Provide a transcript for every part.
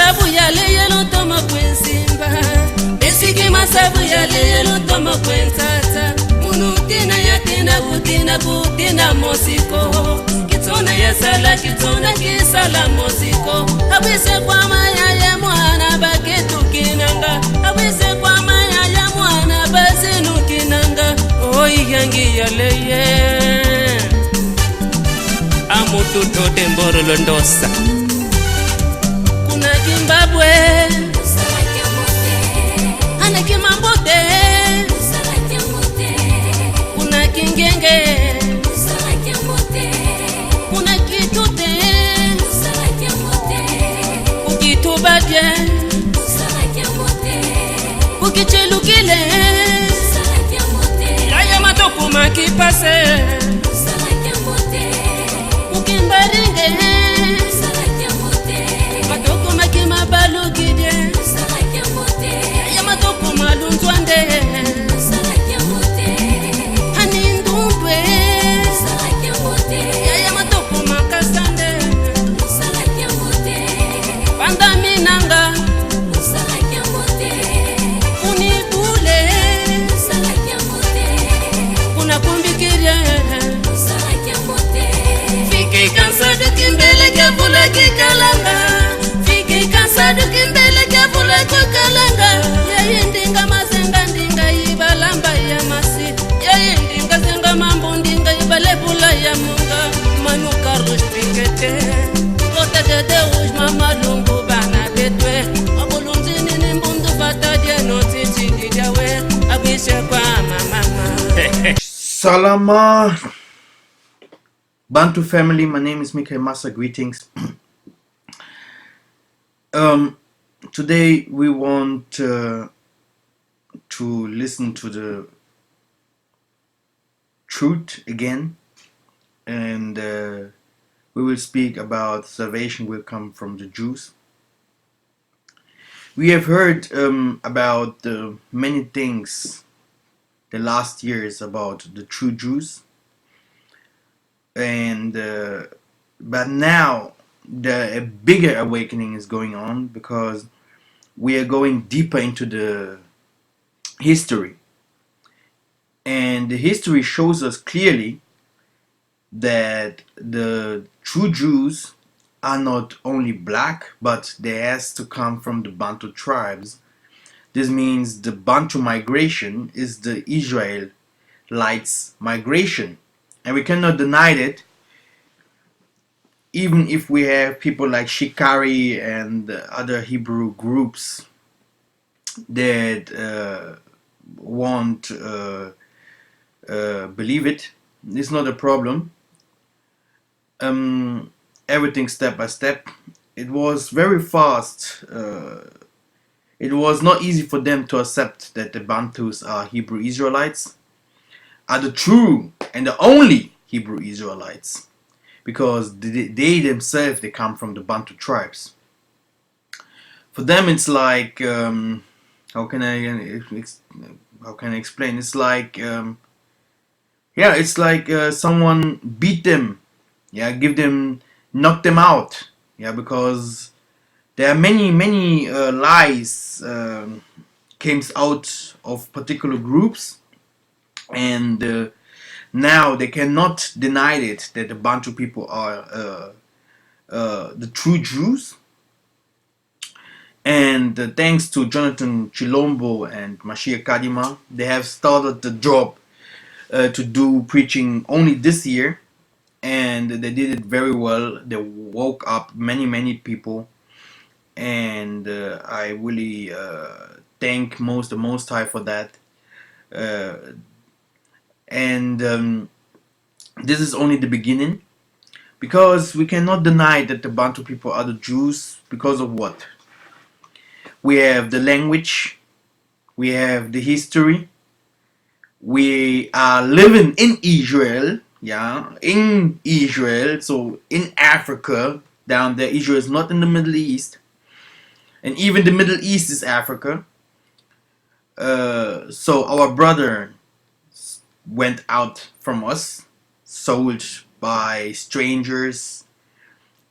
masabu yale yelo toma kwensimba esiki masabu yale yelo toma kwentata munutina yatina butina mosiko kitona yasala kitona kisala mosiko abise kwa maya ya mwana baketu kinanga abise kwa maya ya mwana basenu kinanga oi yangi yaleye amutu tote mboro londosa kuna Zimbabwe ana kimambote kuna kingenge kuna kitute ukitubadye ukichelukile yaya matoku makipase ukimbaringe matoku makimabalukidye yaya matoku malunzwande anindundwe yaya matoku makasande pandaminanga unikule kuna kumbikirye fike kansadu kimbele kebula kikalanga fike kansadu kimbele kebula kikalanga yayindinga mazenga ndinga ibalamba ya masi yayindinga zenga mambo ndinga ibalebula ya munga manuka rushpikete otegede ujma lungu bana betwe abulunzini nimbundu batadye notitindidyawe abishe kwa mama Salama Bantu family, my name is MIKHAEL MASSA, greetings. Today we want to listen to the truth again, and we will speak about salvation will come from the Jews. We have heard about many things the last years about the true Jews, and but now a bigger awakening is going on because we are going deeper into the history, and the history shows us clearly that the true Jews are not only black, but they has to come from the Bantu tribes. This means the Bantu migration is the Israelites migration, and we cannot deny it, even if we have people like Shikari and other Hebrew groups that won't believe it. It's not a problem. Everything step by step. It was very fast. It was not easy for them to accept that the Bantus are Hebrew Israelites, are the true and the only Hebrew Israelites, because they themselves, they come from the Bantu tribes. For them it's like, how can I explain? It's like, it's like someone beat them, knock them out, because there are many lies came out of particular groups, and now they cannot deny it that the Bantu people are the true Jews. And thanks to Jonathan Chilombo and Mashiach Kadima, they have started the job to do preaching only this year, and they did it very well. They woke up many people, and I really thank the Most High for that. This is only the beginning, because we cannot deny that the Bantu people are the Jews because of what? We have the language, we have the history, we are living in Israel, so in Africa, down there. Israel is not in the Middle East, and even the Middle East is Africa. So our brother went out from us, sold by strangers,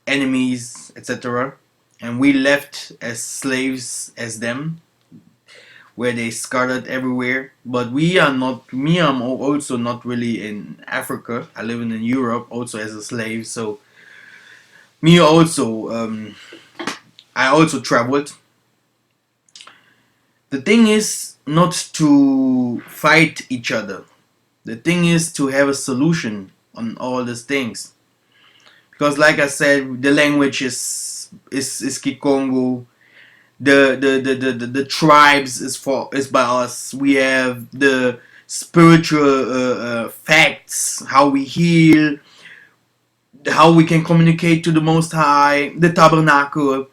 enemies, etc. and we left as slaves as them, where they scattered everywhere. But we are not. Me, I'm also not really in Africa. I live in Europe, also as a slave. So me also, I also traveled. The thing is not to fight each other. The thing is to have a solution on all these things. Because, like I said, the language is Kikongo. The tribes is by us. We have the spiritual facts, how we heal, how we can communicate to the Most High, the tabernacle.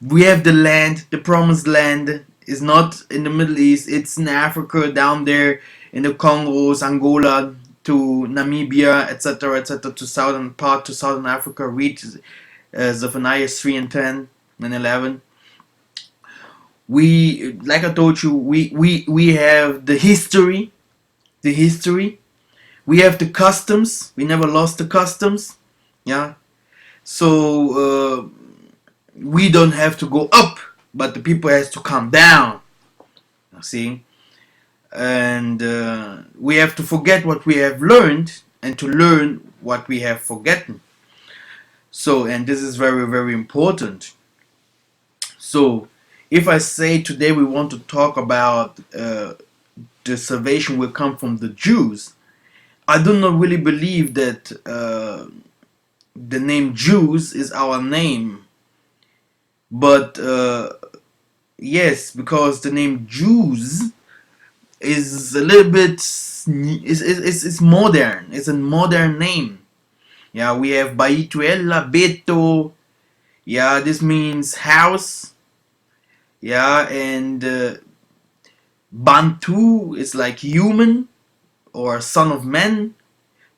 We have the land, the promised land is not in the Middle East, it's in Africa, down there in the Congos, Angola, to Namibia, etc., etc., to southern Africa. Read Zephaniah 3 and 10 and 11. We, like I told you, we have the history, we have the customs. We never lost the customs. Yeah. So we don't have to go up, but the people has to come down. See, and we have to forget what we have learned and to learn what we have forgotten. So, and this is very, very important. So, if I say today we want to talk about the salvation will come from the Jews, I do not really believe that the name Jews is our name. But yes, because the name Jews is a little bit, it's modern. It's a modern name. Yeah, we have Baituella, Beto. Yeah, this means house. Yeah, and Bantu is like human or son of man.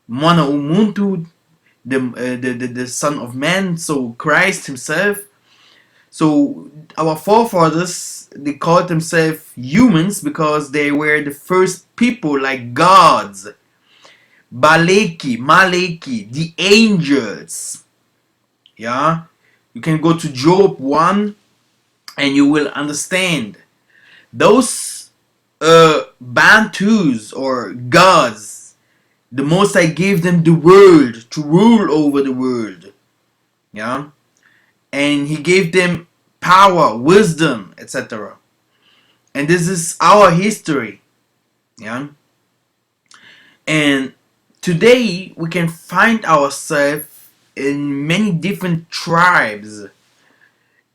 Mwana Umuntu, the son of man, so Christ himself. So our forefathers, they called themselves humans because they were the first people like gods. Baleki, Maleki, the angels. Yeah, you can go to Job 1 and you will understand. Those Bantus or gods, the Most High gave them the world to rule over the world. Yeah, and He gave them power, wisdom, etc. And this is our history. Yeah, and today we can find ourselves in many different tribes,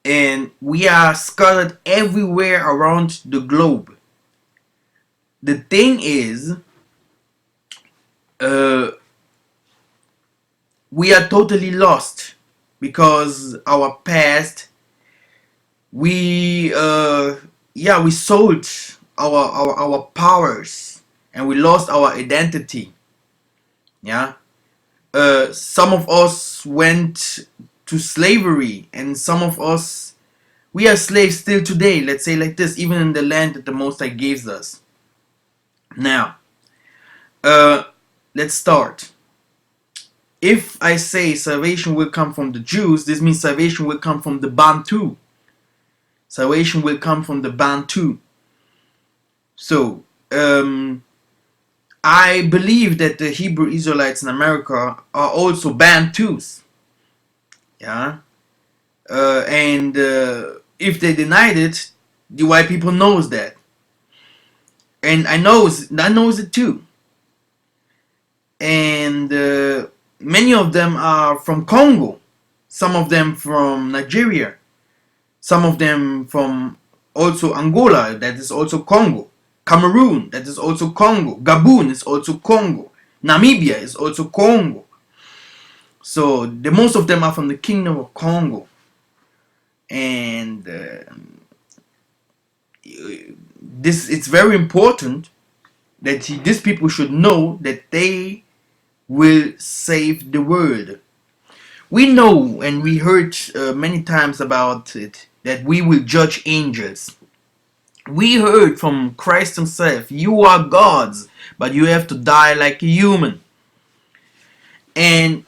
and we are scattered everywhere around the globe. The thing is, we are totally lost because our past, we sold our powers and we lost our identity. Yeah, some of us went to slavery, and some of us, we are slaves still today. Let's say like this, even in the land that the Most High gives us. Now, let's start. If I say salvation will come from the Jews, this means salvation will come from the Bantu. Salvation will come from the Bantu. So, I believe that the Hebrew Israelites in America are also Bantus. Yeah. And if they denied it, the white people knows that. And I knows it too. And many of them are from Congo. Some of them from Nigeria. Some of them from also Angola, that is also Congo. Cameroon, that is also Congo. Gabon is also Congo. Namibia is also Congo. So the most of them are from the Kingdom of Congo. And it's very important that these people should know that they will save the world. We know, and we heard many times about it, that we will judge angels. We heard from Christ himself, you are gods, but you have to die like a human. And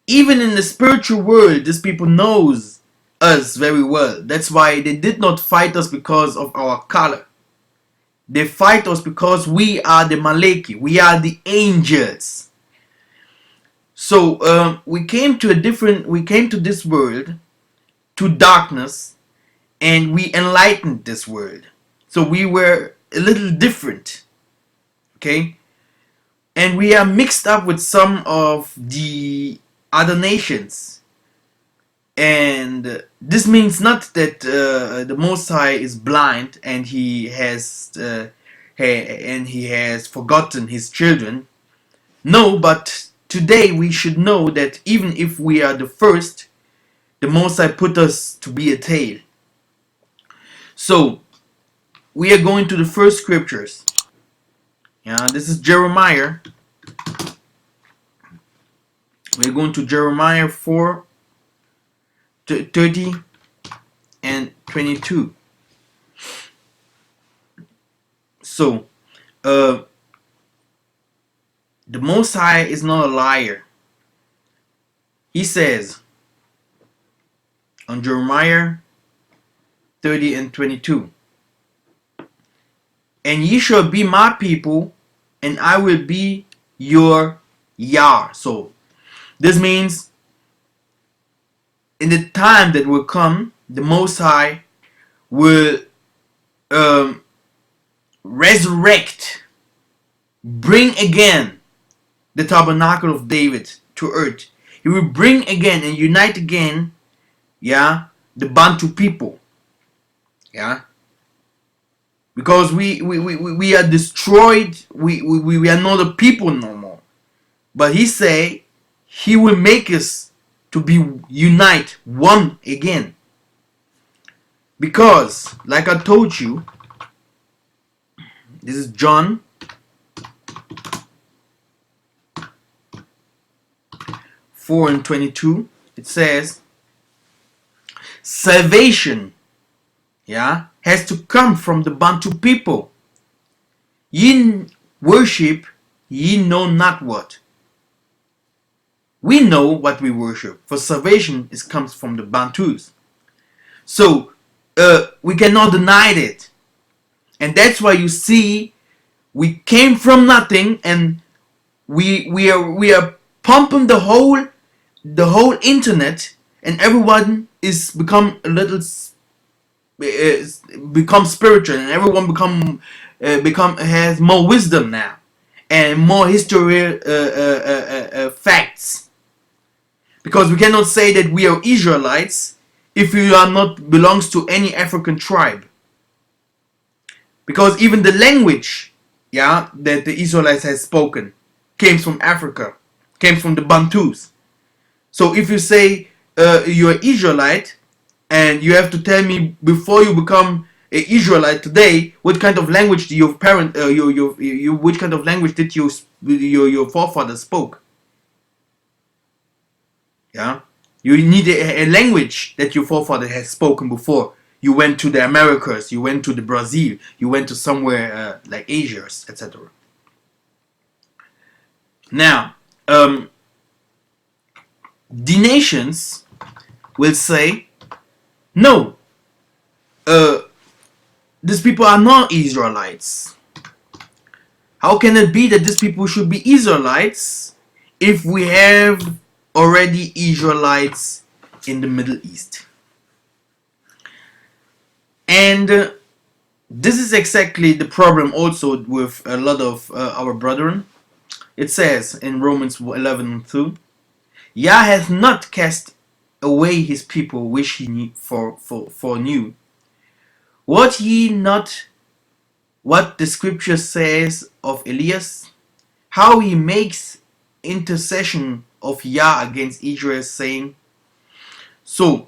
even in the spiritual world, these people knows us very well. That's why they did not fight us because of our color. They fight us because we are the Maleki. We are the angels. So we came to this world, to darkness, and we enlightened this world. So we were a little different. Okay? And we are mixed up with some of the other nations. And this means not that the Most High is blind and he has forgotten his children. No, but today we should know that even if we are the first, the Most High put us to be a tail. So we are going to the first scriptures. Yeah, this is Jeremiah. We're going to Jeremiah 4:30 and 22. So, the Most High is not a liar. He says on Jeremiah 30 and 22, and ye shall be my people, and I will be your Yah. So, this means in the time that will come, the Most High will resurrect, bring again the tabernacle of David to earth. He will bring again and unite again, yeah, the Bantu people, yeah, because we are destroyed. We are not a people no more. But he say he will make us to be unite one again. Because, like I told you, this is John 4 and 22. It says, salvation, yeah, has to come from the Bantu people. Ye worship, ye know not what. We know what we worship, for salvation comes from the Bantus. So we cannot deny it, and that's why you see we came from nothing, and we are pumping the whole internet, and everyone is become a little become spiritual, and everyone become has more wisdom now and more history facts. Because we cannot say that we are Israelites if we are not belongs to any African tribe. Because even the language, yeah, that the Israelites has spoken came from Africa, came from the Bantus. So if you say you're Israelite, and you have to tell me before you become an Israelite today, what kind of language do your parent, which kind of language did your forefathers spoke? Yeah, you need a language that your forefather has spoken before. You went to the Americas, you went to the Brazil, you went to somewhere like Asia, etc. Now, the nations will say, no, these people are not Israelites. How can it be that these people should be Israelites if we have already Israelites in the Middle East? And this is exactly the problem also with a lot of our brethren. It says in Romans 11:2, Yah hath not cast away his people which he foreknew. What ye not what the scripture says of Elias, how he makes intercession of Yah against Israel, saying, so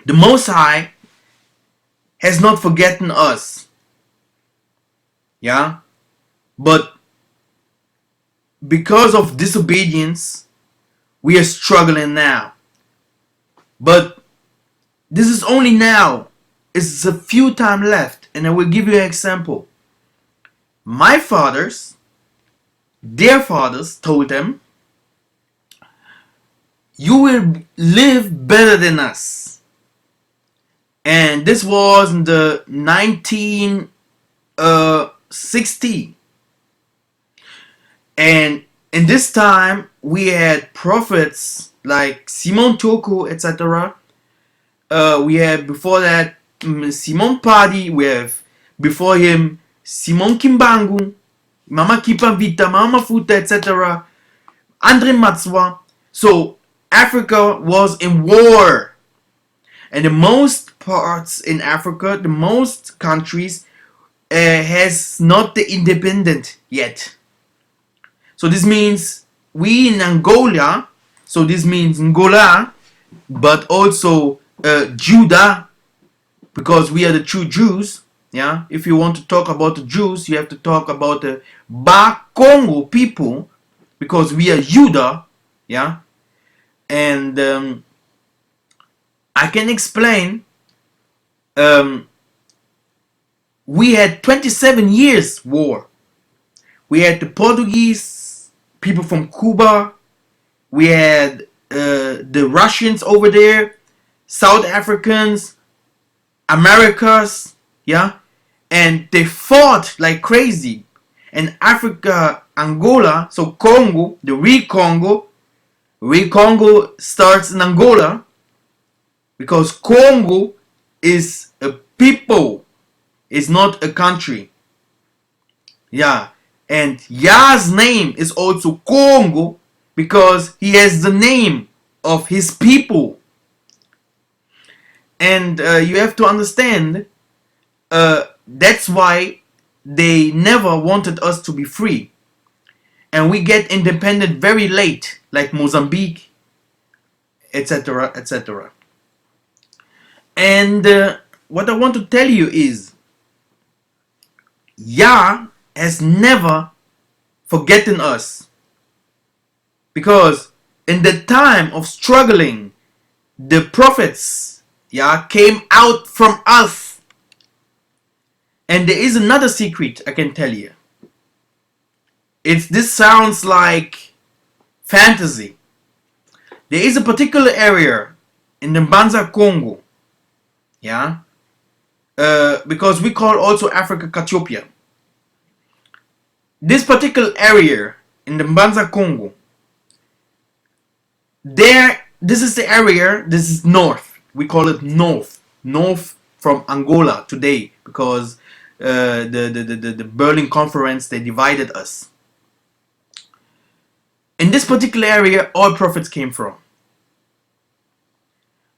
the Most High has not forgotten us, yeah, but because of disobedience we are struggling now. But this is only now. It's a few time left, and I will give you an example. My fathers, their fathers told them, you will live better than us. And this was in the 1960. And in this time, we had prophets like Simon Toko, etc. We had before that Simon Padi. We have before him Simon Kimbangu, Mama Kipa Vita, Mama Futa, etc. Andre Matswa. So Africa was in war, and the most parts in Africa, the most countries has not the independent yet. So this means we in Angola, so this means Angola, but also Judah, because we are the true Jews. Yeah, if you want to talk about the Jews, you have to talk about the Bakongo people, because we are Judah. Yeah, and I can explain. We had 27 years war. We had the Portuguese, people from Cuba. We had the Russians over there, South Africans, Americas, yeah, and they fought like crazy. And Africa, Angola, so Congo, the real Congo starts in Angola, because Congo is a people, is not a country. Yeah, and Yah's name is also Congo, because he has the name of his people. And you have to understand, that's why they never wanted us to be free. And we get independent very late, like Mozambique, etc., etc. And what I want to tell you is, Yah has never forgotten us. Because in the time of struggling, the prophets, yeah, came out from us. And there is another secret I can tell you. This sounds like fantasy. There is a particular area in the Banza Congo, yeah, because we call also Africa Ethiopia. This particular area in the Banza Congo, this is the area, this is north. We call it north from Angola today, because the Berlin Conference, they divided us. In this particular area, all prophets came from.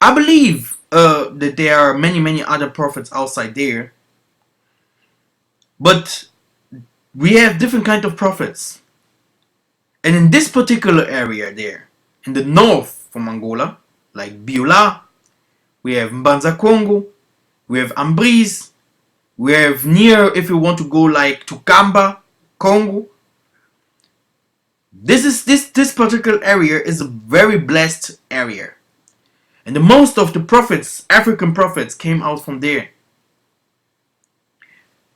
I believe that there are many other prophets outside there, but we have different kind of prophets. And in this particular area there, in the north from Angola, like Biola, we have Mbanza Congo, we have Ambrise, we have near, if you want to go like to Kamba, Congo. This particular area is a very blessed area. And the most of the prophets, African prophets, came out from there.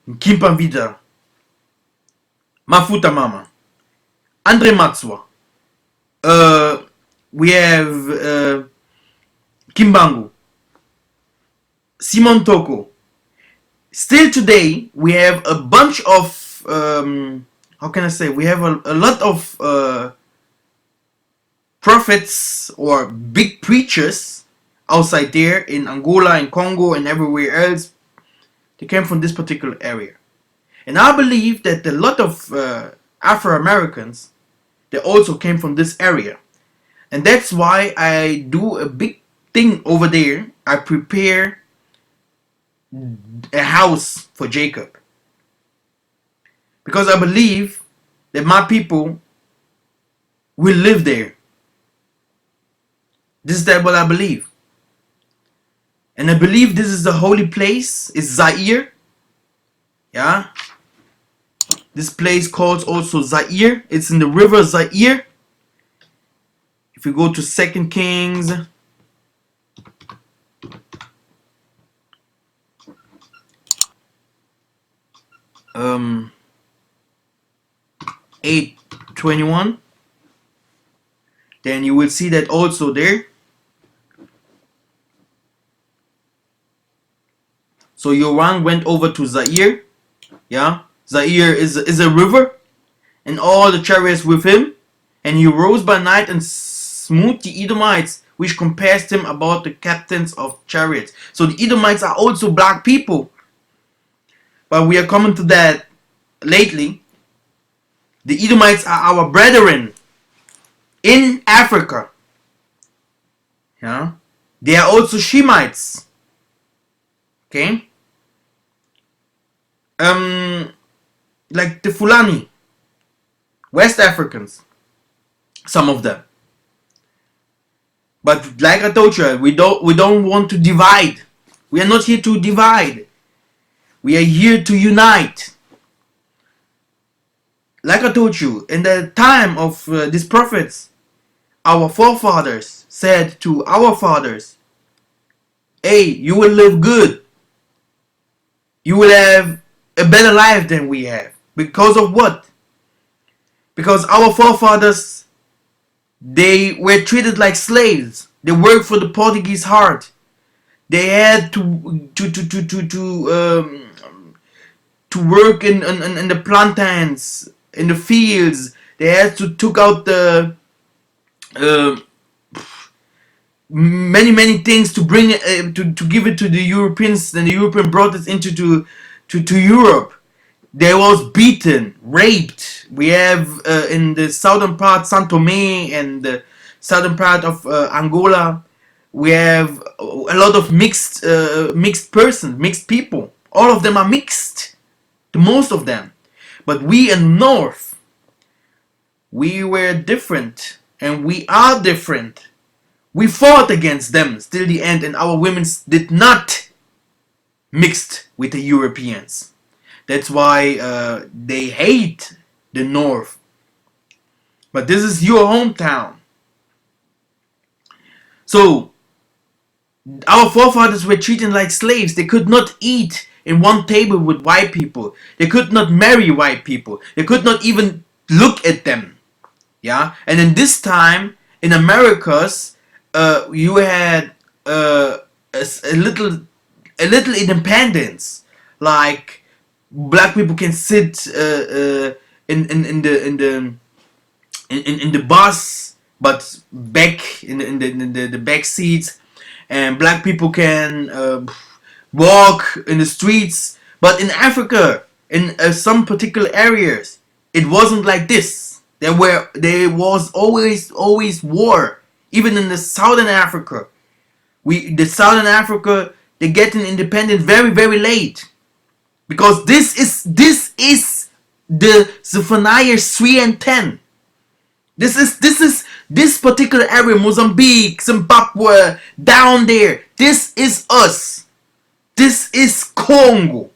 Kimpavida, Mafuta Mama, Andre Matswa, we have Kimbangu, Simon Toko. Still today, we have a bunch of, how can I say, we have a lot of prophets or big preachers outside there in Angola, in Congo, and everywhere else. They came from this particular area. And I believe that a lot of Afro-Americans, they also came from this area. And that's why I do a big thing over there. I prepare a house for Jacob. Because I believe that my people will live there. This is what I believe. And I believe this is the holy place. It's Zaire. Yeah. This place called also Zaire. It's in the river Zaire. If you go to 2 Kings, um, 8:21, then you will see that also there. So Yoran went over to Zaire. Yeah, Zaire is a river, and all the chariots with him. And he rose by night and smote the Edomites, which compassed him about the captains of chariots. So the Edomites are also black people. But we are coming to that lately. The Edomites are our brethren in Africa. Yeah, they are also Shemites. Okay. Like the Fulani, West Africans, some of them. But like I told you, we don't want to divide. We are not here to divide. We are here to unite. Like I told you, in the time of these prophets, our forefathers said to our fathers, hey, you will live good. You will have a better life than we have. Because of what? Because our forefathers, they were treated like slaves. They worked for the Portuguese heart. They had to work in the plantains, in the fields. They had to took out the many things to bring to give it to the Europeans. Then the European brought it into to Europe. They was beaten, raped. We have in the southern part, Saint Tomé, and the southern part of Angola, we have a lot of mixed people. All of them are mixed, the most of them. But we in North, we were different, and we are different. We fought against them till the end, and our women did not mixed with the Europeans. That's why they hate the North. But this is your hometown. So, our forefathers were treated like slaves. They could not eat in one table with white people. They could not marry white people. They could not even look at them. Yeah? And in this time, in Americas, you had a little independence. Like, black people can sit in the bus, but back in the back seats, and black people can walk in the streets. But in Africa, in some particular areas, it wasn't like this. There was always war. Even in the southern Africa, the southern Africa, they get an independence very late. Because this is the Zephaniah 3 and 10. This is this particular area, Mozambique, Zimbabwe, down there. This is us. This is Congo.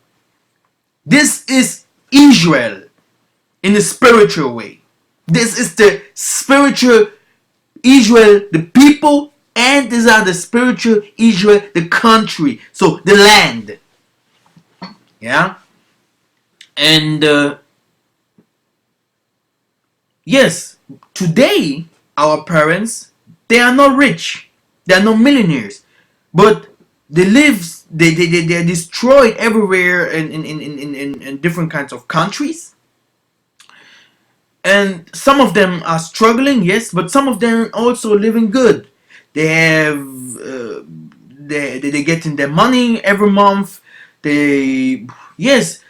This is Israel in a spiritual way. This is the spiritual Israel, the people, and these are the spiritual Israel, the country. So the land. Yeah, and yes, today our parents, they are not rich, they are not millionaires, but they live, they are destroyed everywhere in different kinds of countries, and some of them are struggling, yes, but some of them also living good. They have they getting their money every month. They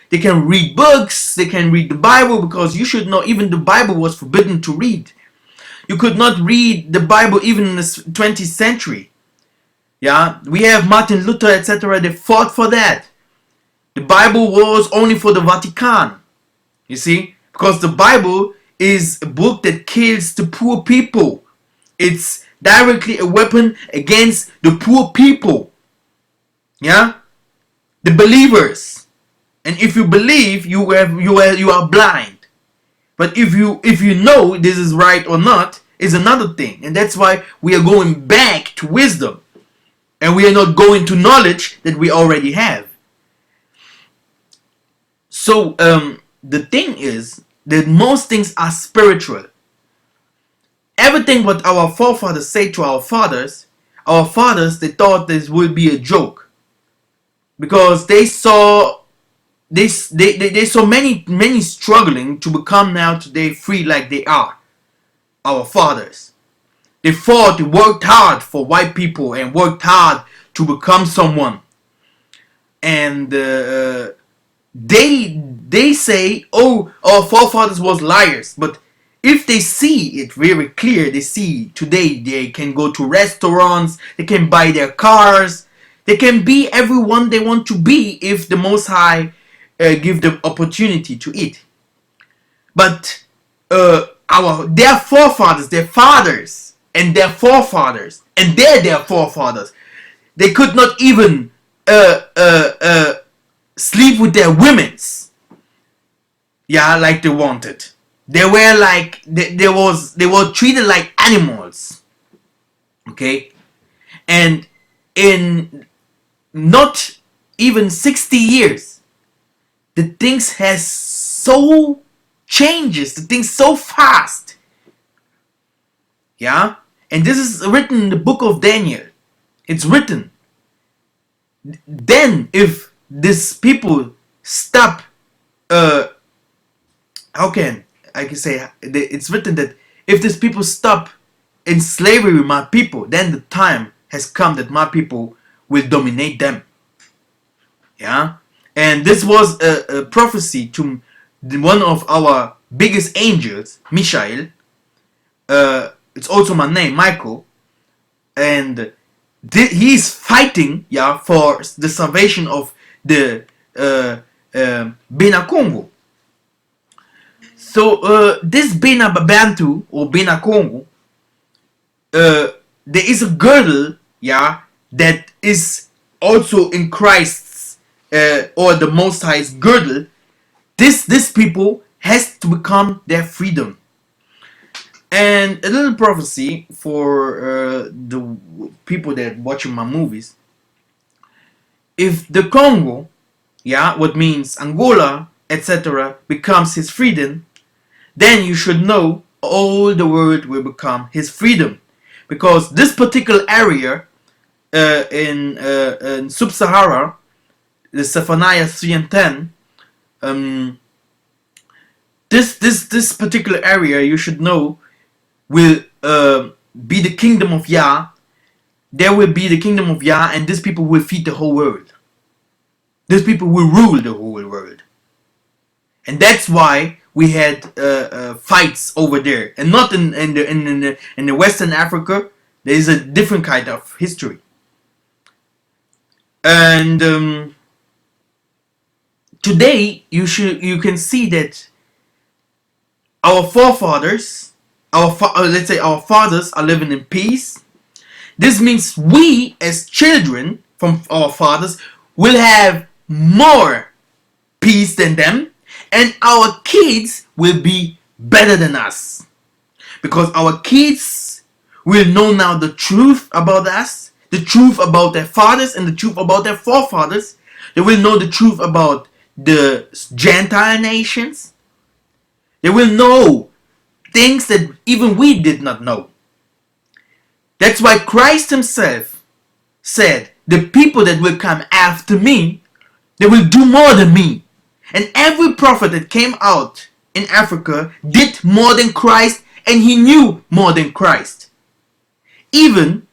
can read books, they can read the Bible, because you should know even the Bible was forbidden to read. You could not read the Bible even in the 20th century. Yeah, we have Martin Luther, etc. They fought for that. The Bible was only for the Vatican. You see, because the Bible is a book that kills the poor people. It's directly a weapon against the poor people. Yeah. The believers, and if you believe, you are blind. But if you know this is right or not is another thing, and that's why we are going back to wisdom, and we are not going to knowledge that we already have. So the thing is that most things are spiritual. Everything what our forefathers say to our fathers, they thought this would be a joke. because they saw they saw many struggling to become now today free like they are, our fathers. They fought, they worked hard for white people and worked hard to become someone. And they say, oh, our forefathers was liars. But if they see it very clear, they see today they can go to restaurants, they can buy their cars, they can be everyone they want to be if the Most High give them opportunity to eat. But their forefathers, their fathers, and their forefathers, and their forefathers, they could not even sleep with their women's, like they wanted. They were like they were treated like animals. Okay, and in not even 60 years, the things has so changes, the things so fast. Yeah, and this is written in the book of Daniel. It's written. Then if these people stop, how can I can say, it's written that if these people stop in slavery with my people, then the time has come that my people will dominate them. Yeah, and this was a prophecy to one of our biggest angels, MIKHAEL. It's also my name, MIKHAEL, and he is fighting, for the salvation of the Congo. So this Bantu or Congo, there is a girdle, that is also in Christ's or the Most High's girdle. This people has to become their freedom. And a little prophecy for the people that watching my movies. If the Congo, what means Angola, etc., becomes his freedom, then you should know all the world will become his freedom. Because this particular area in Sub-Sahara, the Zephaniah 3 and 10, this particular area, you should know, will be the kingdom of Yah. There will be the kingdom of Yah, and these people will feed the whole world. These people will rule the whole world. And that's why we had fights over there, and not in the Western Africa. There is a different kind of history. And today you can see that our forefathers, let's say our fathers, are living in peace. This means we as children from our fathers will have more peace than them, and our kids will be better than us, because our kids will know now the truth about us, the truth about their fathers, and the truth about their forefathers. They will know the truth about the Gentile nations. They will know things that even we did not know. That's why Christ himself said, the people that will come after me, they will do more than me. And every prophet that came out in Africa did more than Christ, and he knew more than Christ. Even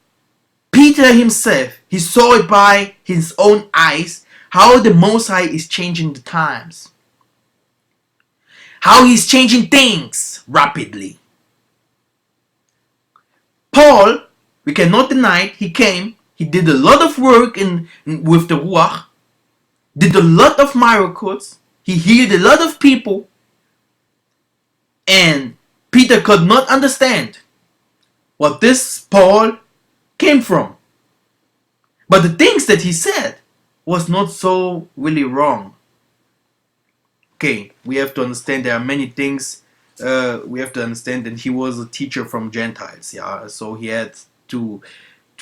Peter himself, he saw it by his own eyes, how the Most High is changing the times. How he's changing things rapidly. Paul, we cannot deny it, he came, he did a lot of work with the Ruach, did a lot of miracles, he healed a lot of people, and Peter could not understand what this Paul came from. But the things that he said was not so really wrong. Okay, we have to understand there are many things. We have to understand that he was a teacher from Gentiles, so he had to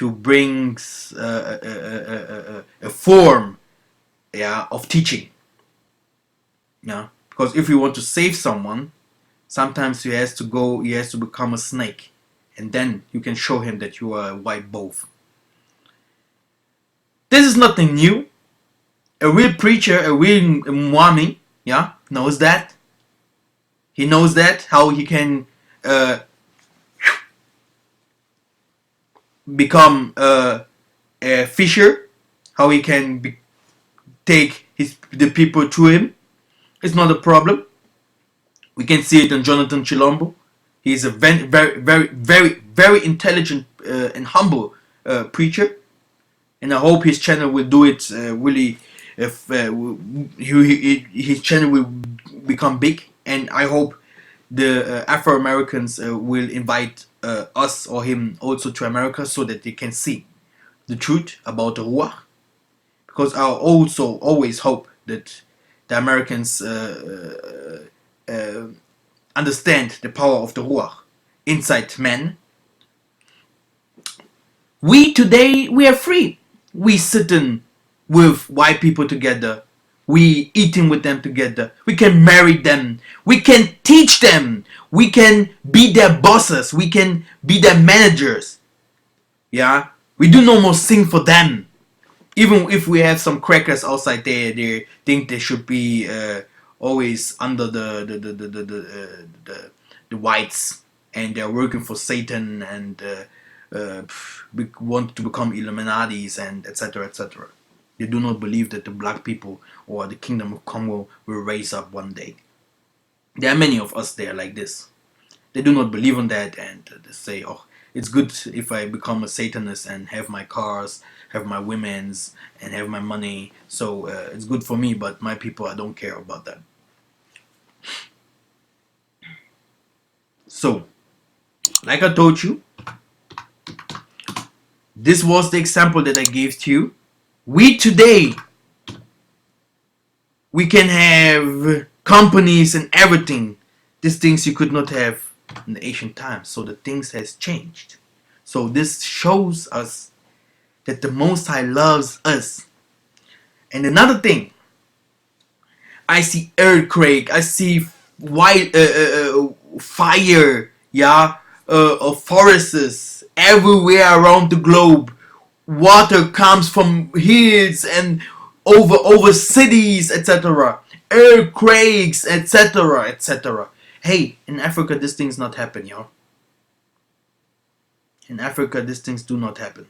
bring a form, of teaching, because if you want to save someone, sometimes he has to become a snake, and then you can show him that you are a white wolf. This is nothing new. A real preacher, a real mwami, yeah, knows that. He knows that, how he can become a fisher, how he can take the people to him. It's not a problem. We can see it in Jonathan Chilombo. He's a very, very intelligent and humble preacher, and I hope his channel will do it really. If his channel will become big, and I hope the Afro Americans will invite us or him also to America so that they can see the truth about the Ruach. Because I also always hope that the Americans understand the power of the Ruach inside men. We today, we are free. We sitting with white people together. We eating with them together. We can marry them. We can teach them. We can be their bosses. We can be their managers. Yeah? We do no more sing for them. Even if we have some crackers outside there, they think they should be always under the whites, and they're working for Satan, and want to become Illuminatis, and etc. etc. They do not believe that the black people or the kingdom of Congo will raise up one day. There are many of us there like this. They do not believe in that, and they say, oh, it's good if I become a Satanist and have my cars, have my women's, and have my money. So it's good for me, but my people, I don't care about that. So, like I told you, this was the example that I gave to you. We today, we can have companies and everything. These things you could not have in the ancient times. So the things has changed. So this shows us that the Most High loves us. And another thing, I see earthquake, I see fire, yeah, forests everywhere around the globe. Water comes from hills and over cities, etc. Earthquakes, etc. etc. Hey, in Africa, these things not happen, y'all. In Africa, these things do not happen.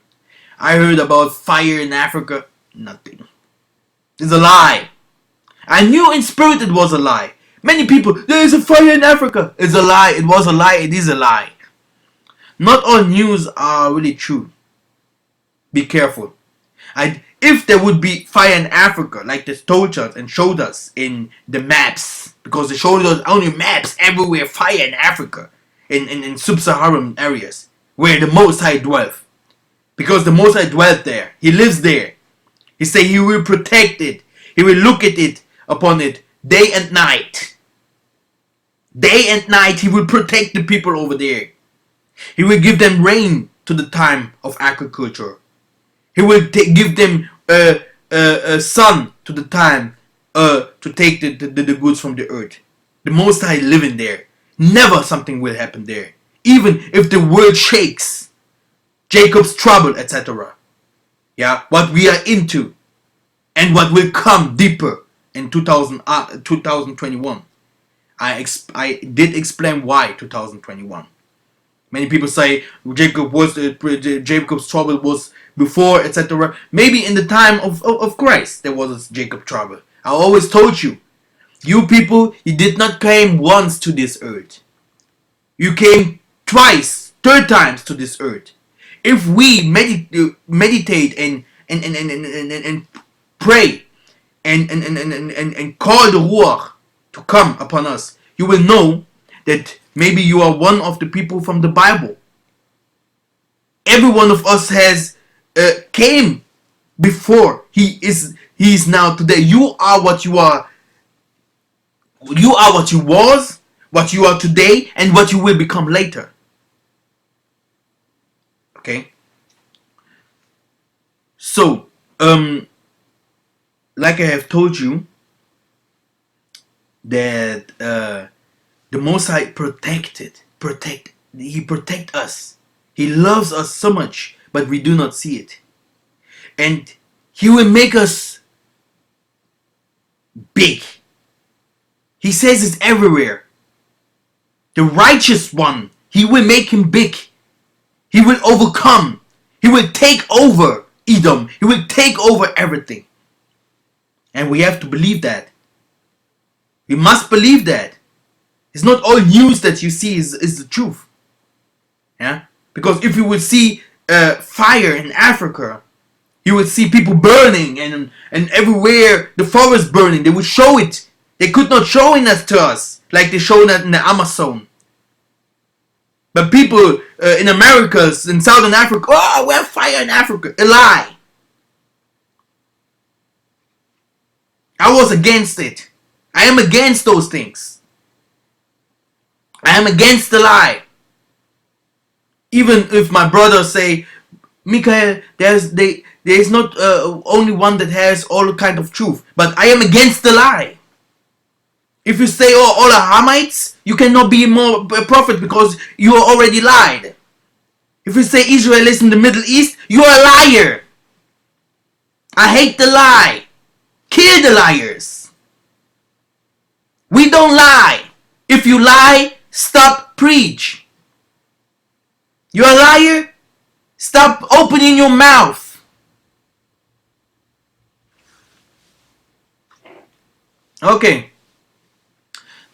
I heard about fire in Africa. Nothing. It's a lie. I knew in spirit it was a lie. Many people, there is a fire in Africa. It's a lie. It was a lie. It is a lie. Not all news are really true. Be careful. If there would be fire in Africa, like they told us and showed us in the maps, because they showed us only maps everywhere, fire in Africa, in sub-Saharan areas, where the Most High dwells. Because the Most High dwelt there. He lives there. He said he will protect it. He will look at it, upon it, day and night. Day and night he will protect the people over there. He will give them rain to the time of agriculture. He will give them sun to the time to take the goods from the earth. The Most High living there. Never something will happen there. Even if the world shakes. Jacob's trouble, etc. Yeah, what we are into. And what will come deeper in 2021. I did explain why 2021. Many people say Jacob's trouble was before, etc. Maybe in the time of Christ there was Jacob trouble. I always told you, you people, you did not come once to this earth. You came twice, third times to this earth. If we meditate and pray and call the Ruach to come upon us, you will know that maybe you are one of the people from the Bible. Every one of us has came before. He is now today. You are what you are. You are what you was, what you are today, and what you will become later. Okay. So, like I have told you, that the Most High He protect us. He loves us so much, but we do not see it. And He will make us big. He says it's everywhere. The righteous one, he will make him big. He will overcome. He will take over Edom. He will take over everything. And we have to believe that. We must believe that. It's not all news that you see is the truth. Yeah? Because if you would see fire in Africa, you would see people burning and everywhere the forest burning. They would show it. They could not show it to us like they showed it in the Amazon. But people in Americas, in Southern Africa, oh, we have fire in Africa. A lie. I was against it. I am against those things. I am against the lie. Even if my brothers say, MIKHAEL, there is not only one that has all kind of truth. But I am against the lie. If you say, oh, all are Hamites, you cannot be more a prophet because you already lied. If you say Israel is in the Middle East, you are a liar. I hate the lie. Kill the liars. We don't lie. If you lie, stop preach. You're a liar? Stop opening your mouth. Okay.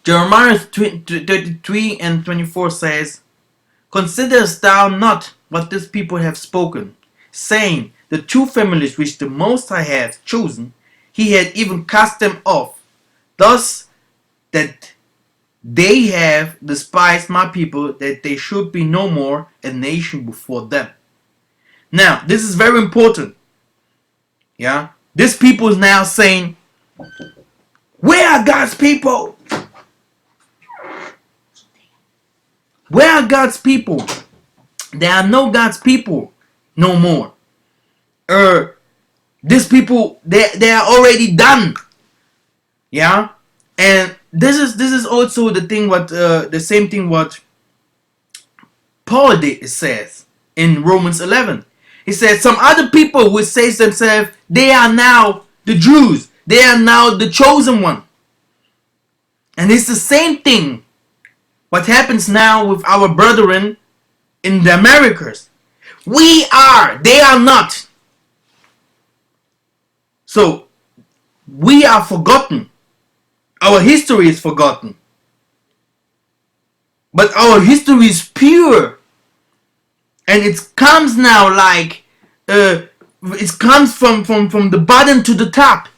Jeremiah 33 and 24 says, considerest thou not what this people have spoken, saying, the two families which the Most High hath chosen, he had even cast them off, thus that they have despised my people, that they should be no more a nation before them. Now, this is very important. Yeah? This people is now saying, where are God's people? Where are God's people? There are no God's people no more. These people, they are already done. Yeah? And this is also the thing what the same thing what Paul says in Romans 11. He says some other people will say to themselves, they are now the Jews. They are now the chosen one. And it's the same thing what happens now with our brethren in the Americas. We are, they are not. So we are forgotten. Our history is forgotten. But our history is pure. And it comes now like it comes from the bottom to the top.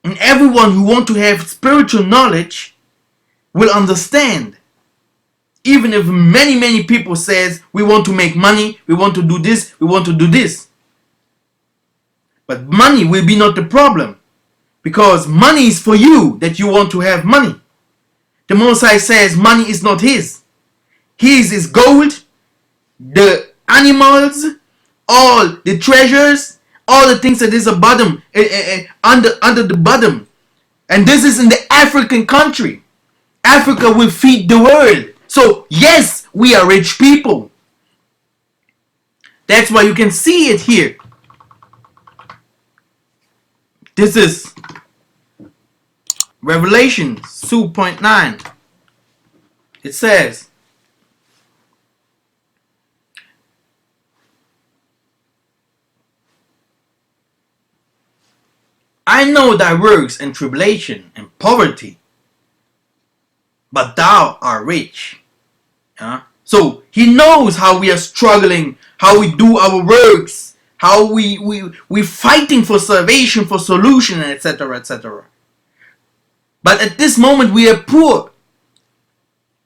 And everyone who wants to have spiritual knowledge will understand. Even if many people says we want to make money, we want to do this, we want to do this. But money will be not the problem. Because money is for you that you want to have money. The Most High says money is not his. His is gold, the animals, all the treasures, all the things that is a bottom, under the bottom. And this is in the African country. Africa will feed the world. So yes, we are rich people. That's why you can see it here. This is Revelation 2.9. It says, I know thy works and tribulation and poverty, but thou art rich. So he knows how we are struggling, how we do our works, how we fighting for salvation, for solution, etc., etc. But at this moment we are poor.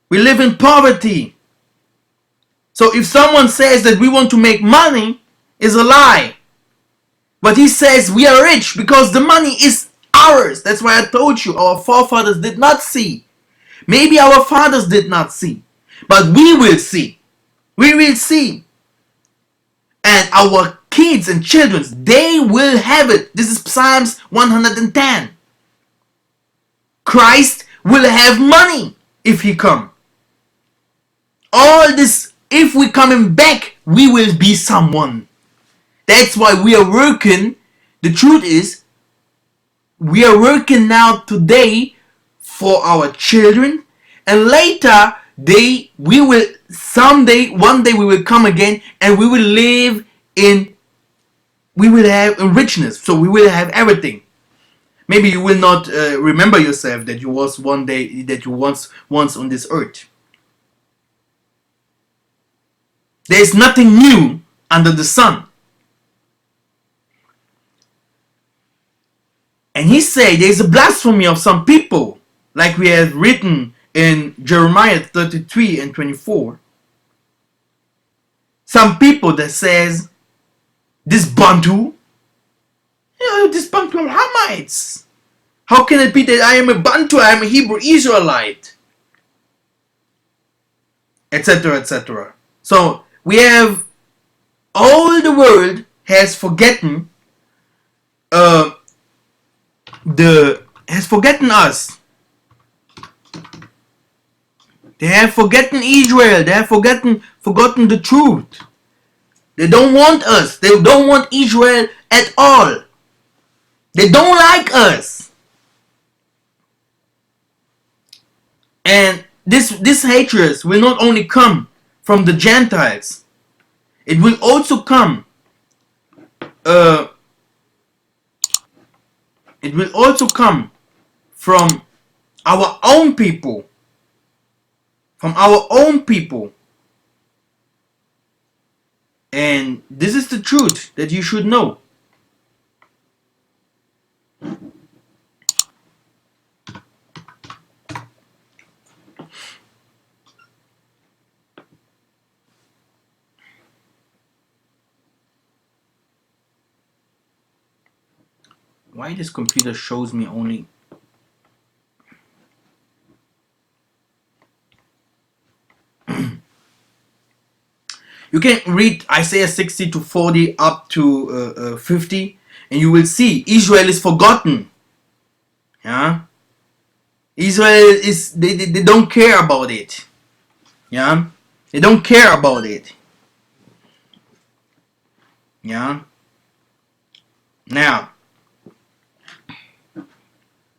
We live in poverty. So if someone says that we want to make money, is a lie. But he says we are rich because the money is ours. That's why I told you our forefathers did not see. Maybe our fathers did not see. But we will see. We will see. And our kids and children, they will have it. This is Psalms 110. Christ will have money if he come. All this, if we coming back, we will be someone. That's why we are working. The truth is, we are working now today for our children, and later one day we will come again, and we will live in, we will have richness, so we will have everything. Maybe you will not remember yourself that you was one day, that you once on this earth. There is nothing new under the sun. And he said there is a blasphemy of some people, like we have written in Jeremiah 33 and 24. Some people that says, this Bantu, this Bantu are Hamites. How can it be that I am a Bantu, I am a Hebrew Israelite? Etc., etc. So we have, all the world has forgotten us. They have forgotten Israel. They have forgotten the truth. They don't want us. They don't want Israel at all. They don't like us. And this hatred will not only come from the Gentiles. It will also come from our own people. From our own people. And this is the truth that you should know. Why this computer shows me only... You can read Isaiah 60 to 40 up to 50, and you will see Israel is forgotten. Yeah, Israel is, they don't care about it. Yeah, they don't care about it. Yeah. Now,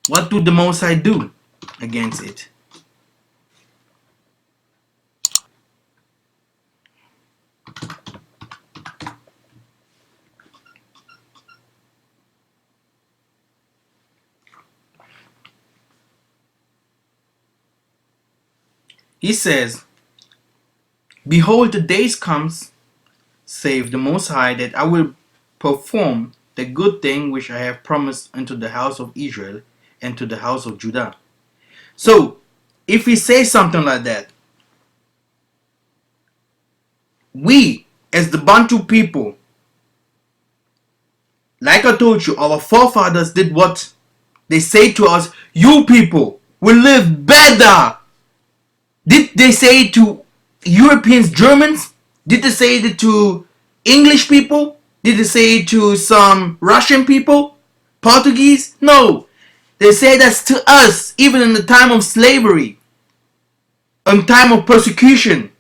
what do the Most High do against it? He says, behold, the days comes, save the Most High, that I will perform the good thing which I have promised unto the house of Israel and to the house of Judah. So, if he says something like that, we, as the Bantu people, like I told you, our forefathers did what they say to us, you people will live better. Did they say it to Europeans, Germans? Did they say it to English people? Did they say it to some Russian people? Portuguese? No. They say that to us, even in the time of slavery, in time of persecution.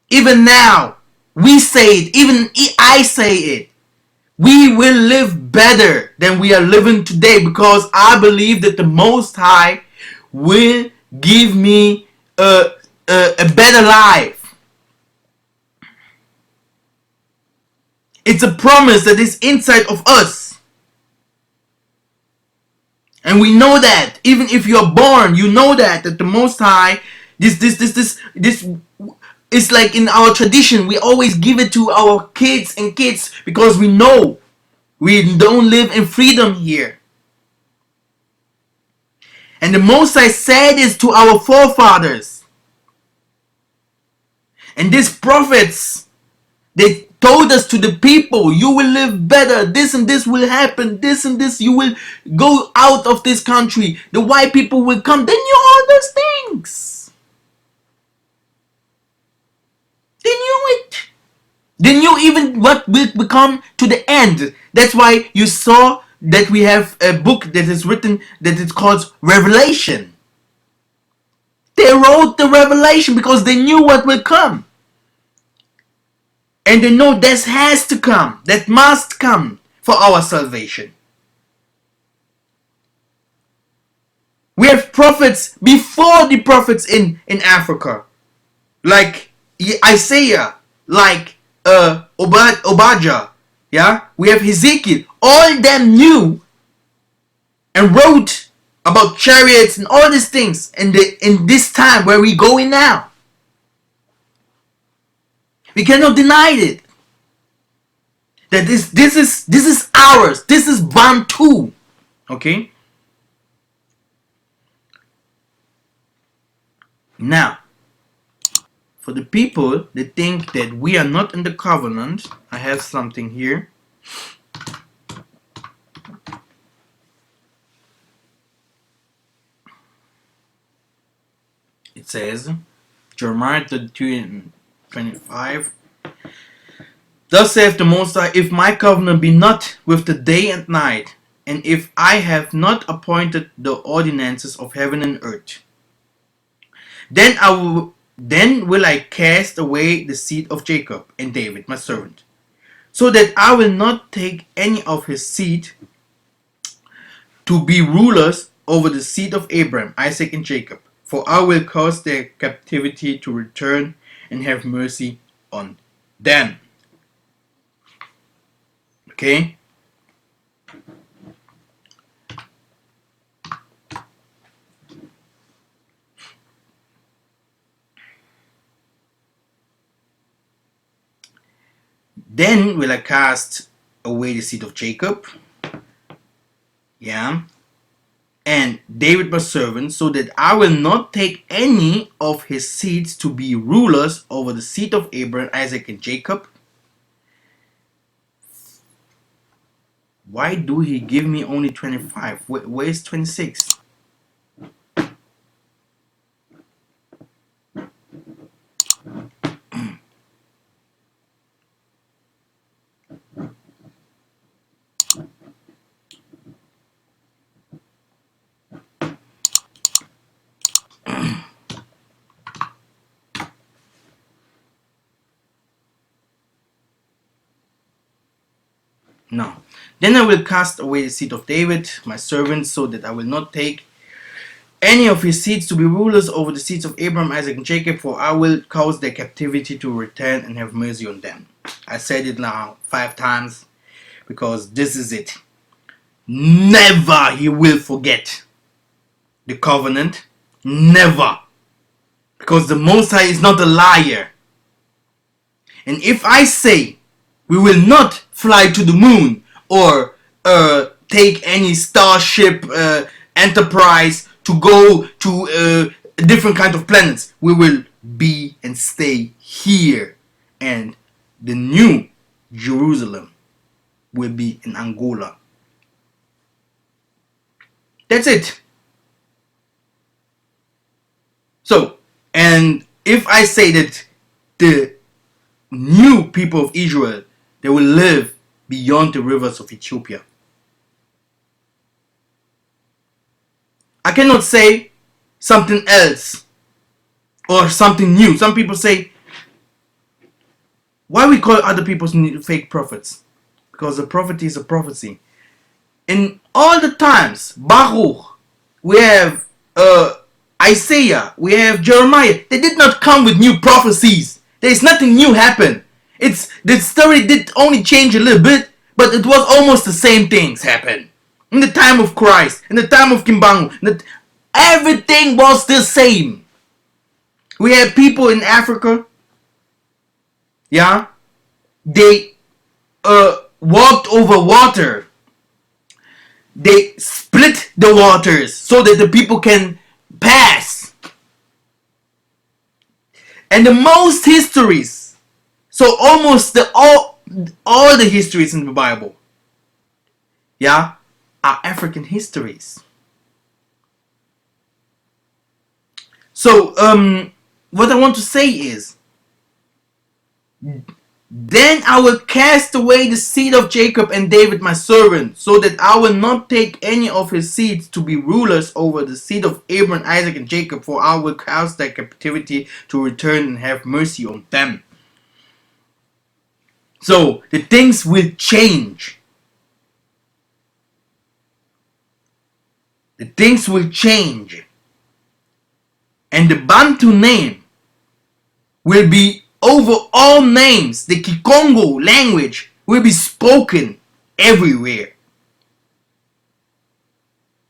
Even now, we say it, even I say it. We will live better than we are living today, because I believe that the Most High will give me a better life. It's a promise that is inside of us. And we know that. Even if you're born, you know that the Most High, this is like in our tradition. We always give it to our kids and kids, because we know we don't live in freedom here. And the Most High said this to our forefathers. And these prophets, they told us to the people, you will live better, this and this will happen, this and this, you will go out of this country, the white people will come. They knew all those things. They knew it. They knew even what will become to the end. That's why you saw that we have a book that is written, that is called Revelation. They wrote the Revelation because they knew what will come. And they know this has to come, that must come for our salvation. We have prophets before the prophets in Africa, like Isaiah, like Obadiah. Yeah, we have Ezekiel. All them knew and wrote about chariots and all these things in this time where we going now. We cannot deny it. That this is ours. This is Bantu. Okay. Now, for the people that think that we are not in the covenant, I have something here. It says, Jeremiah 32:25. Thus saith the Most High, if my covenant be not with the day and night, and if I have not appointed the ordinances of heaven and earth, then will I cast away the seed of Jacob and David my servant, so that I will not take any of his seed to be rulers over the seed of Abraham, Isaac, and Jacob. For I will cause their captivity to return and have mercy on them. Okay? Then will I cast away the seed of Jacob, yeah, and David my servant, so that I will not take any of his seeds to be rulers over the seed of Abraham, Isaac, and Jacob. Why do he give me only 25? Where's 26? No. Then I will cast away the seed of David, my servant, so that I will not take any of his seeds to be rulers over the seeds of Abraham, Isaac, and Jacob, for I will cause their captivity to return and have mercy on them. I said it now 5 times because this is it. Never he will forget the covenant. Never. Because the Most High is not a liar. And if I say we will not fly to the moon or take any starship enterprise to go to different kind of planets, we will be and stay here, and the new Jerusalem will be in Angola. That's it. So, and if I say that the new people of Israel, they will live beyond the rivers of Ethiopia, I cannot say something else or something new. Some people say, why we call other people fake prophets? Because a prophet is a prophecy. In all the times, Baruch, we have Isaiah, we have Jeremiah, they did not come with new prophecies. There is nothing new happen. The story did only change a little bit, but it was almost the same things happen. In the time of Christ, in the time of Kimbangu, everything was the same. We had people in Africa, yeah, they walked over water. They split the waters so that the people can pass. And the most histories, so almost all the histories in the Bible, yeah, are African histories. So what I want to say is, then I will cast away the seed of Jacob and David my servant, so that I will not take any of his seeds to be rulers over the seed of Abraham, Isaac, and Jacob, for I will cause their captivity to return and have mercy on them. So the things will change. the things will change. And the Bantu name will be over all names. The Kikongo language will be spoken everywhere.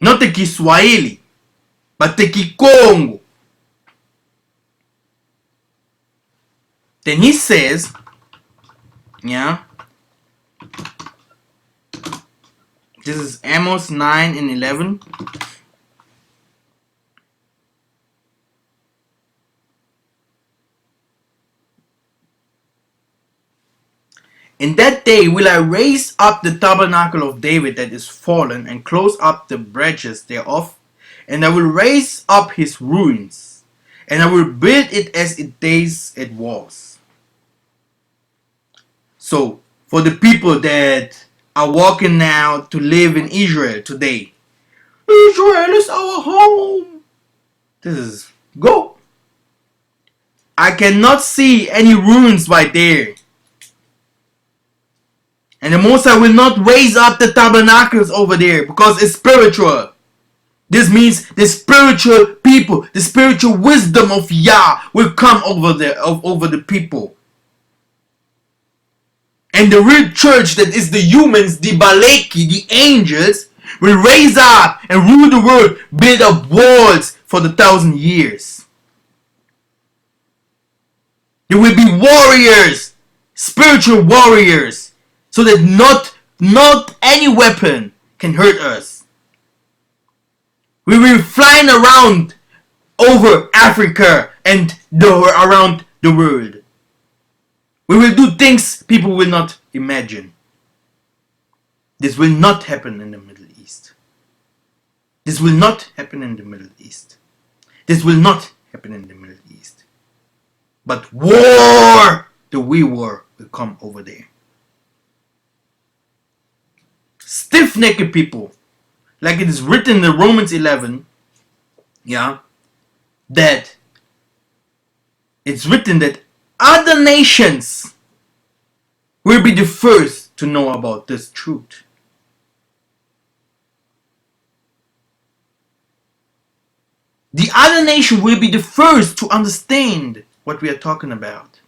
Not the Kiswahili, but the Kikongo. Then he says, yeah, this is Amos 9 and 11. In that day will I raise up the tabernacle of David that is fallen, and close up the branches thereof, and I will raise up his ruins, and I will build it as in days it was. So, for the people that are walking now to live in Israel today, Israel is our home. This is go. I cannot see any ruins right there. And the Most High will not raise up the tabernacles over there because it's spiritual. This means the spiritual people, the spiritual wisdom of Yah will come over the people. And the real church that is the humans, the Baleki, the angels, will raise up and rule the world, build up walls for the 1,000 years. There will be warriors, spiritual warriors, so that not any weapon can hurt us. We will be flying around over Africa and around the world. We will do things people will not imagine. This will not happen in the Middle East. This will not happen in the Middle East. This will not happen in the Middle East. But war, the we war, will come over there. Stiff-necked people, like it is written in Romans 11, yeah, that it's written that other nations will be the first to know about this truth. The other nation will be the first to understand what we are talking about.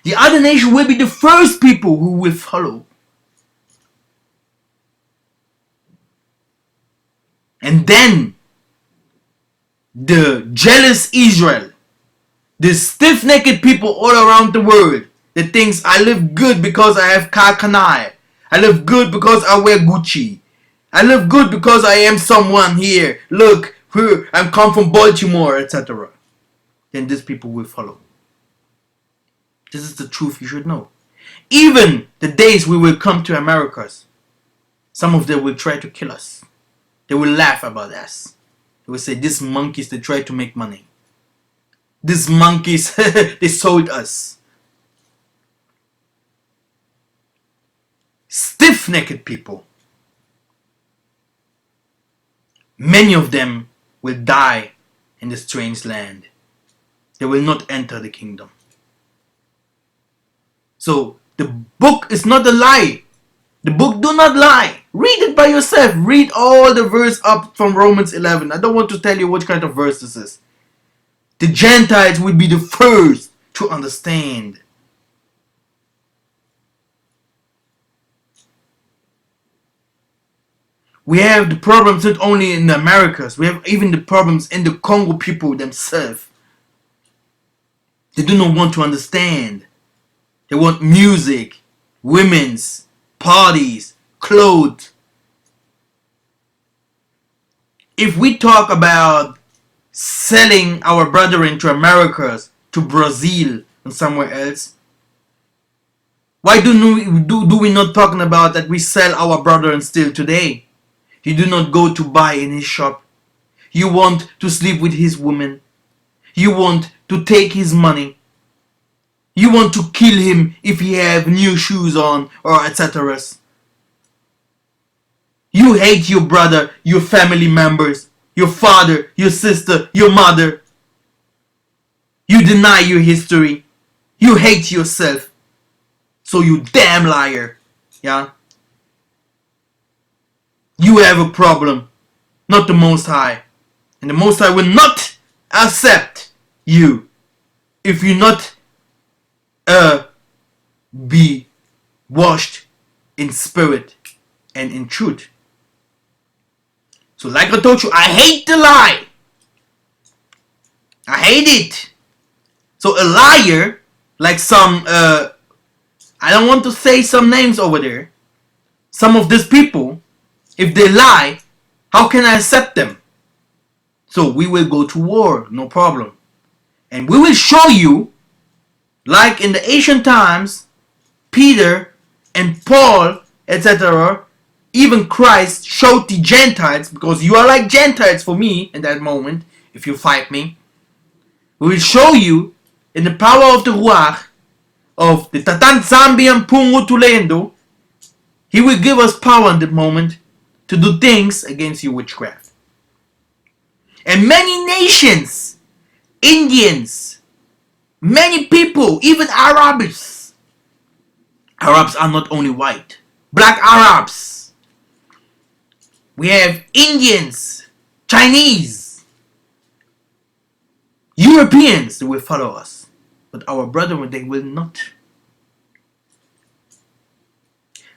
The other nation will be the first people who will follow. And then the jealous Israel, the stiff-necked people all around the world that thinks I live good because I have Kalkanai, I live good because I wear Gucci, I live good because I am someone here, look, I'm come from Baltimore, etc. Then these people will follow. This is the truth you should know. Even the days we will come to Americas, some of them will try to kill us. They will laugh about us. They will say, these monkeys, they try to make money. These monkeys, they sold us. Stiff-necked people. Many of them will die in the strange land. They will not enter the kingdom. So the book is not a lie. The book do not lie. Read it by yourself. Read all the verse up from Romans 11. I don't want to tell you what kind of verse this is. The Gentiles will be the first to understand. We have the problems not only in the Americas. We have even the problems in the Congo people themselves. They do not want to understand. They want music, women's, parties, clothes. If we talk about selling our brethren to Americas, to Brazil and somewhere else, why do we not talking about that we sell our brethren still today? You do not go to buy in his shop. You want to sleep with his woman. You want to take his money. You want to kill him if he have new shoes on or etc. You hate your brother, your family members, your father, your sister, your mother. You deny your history. You hate yourself. So you damn liar. Yeah? You have a problem, not the Most High. And the Most High will not accept you if you not be washed in spirit and in truth. So like I told you, I hate the lie. I hate it. So a liar, like some, I don't want to say some names over there. Some of these people, if they lie, how can I accept them? So we will go to war, no problem. And we will show you, like in the ancient times, Peter and Paul, etc., even Christ showed the Gentiles, because you are like Gentiles for me in that moment, if you fight me. We will show you, in the power of the Ruach, of the Tatan Zambian Pungu Tulendo, he will give us power in that moment to do things against you witchcraft. And many nations, Indians, many people, even Arabs. Arabs are not only white. Black Arabs. We have Indians, Chinese, Europeans, they will follow us. But our brethren, they will not.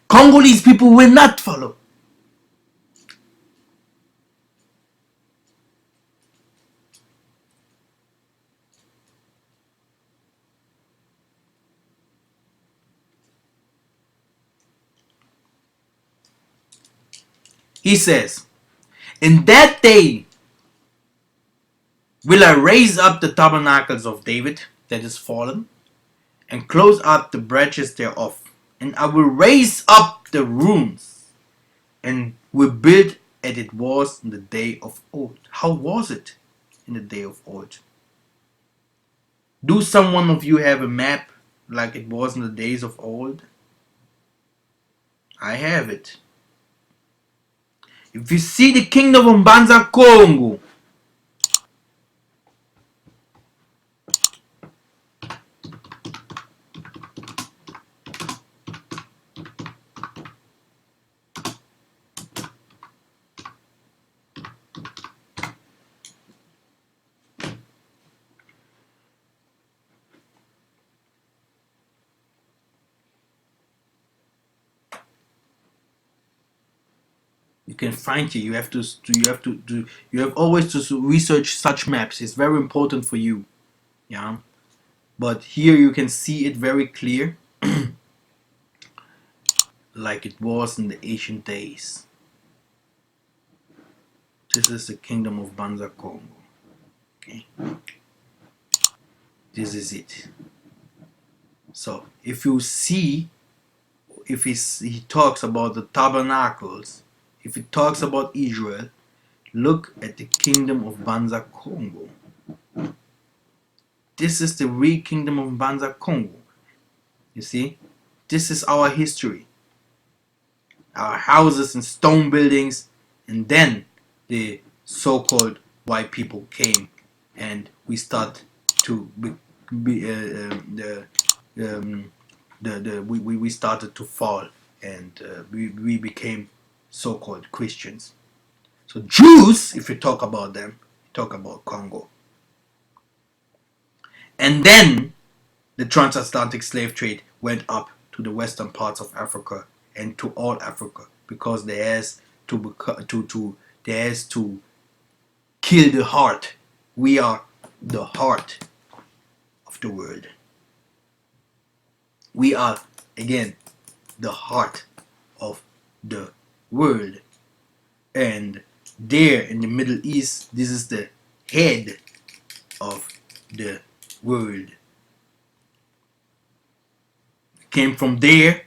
Congolese people will not follow. He says, in that day will I raise up the tabernacles of David that is fallen, and close up the branches thereof. And I will raise up the ruins, and will build as it was in the day of old. How was it in the day of old? Do some one of you have a map like it was in the days of old? I have it. If you see the kingdom of Banza Congo, you can find it. You have always to research such maps. It's very important for you. Yeah. But here you can see it very clear, like it was in the ancient days. This is the kingdom of Banza Congo. Okay. This is it. So if you see, if he talks about the tabernacles, if he talks about Israel, look at the kingdom of Banza Congo. This is the real kingdom of Banza Congo. You see, this is our history. Our houses and stone buildings, and then the so-called white people came, and we start to we started to fall, and we became so-called Christians. So Jews, if you talk about them, talk about Congo. And then the transatlantic slave trade went up to the western parts of Africa and to all Africa, because there has to kill the heart. We are the heart of the world. We are, again, the heart of the world. And there in the Middle East, this is the head of the world. Came from there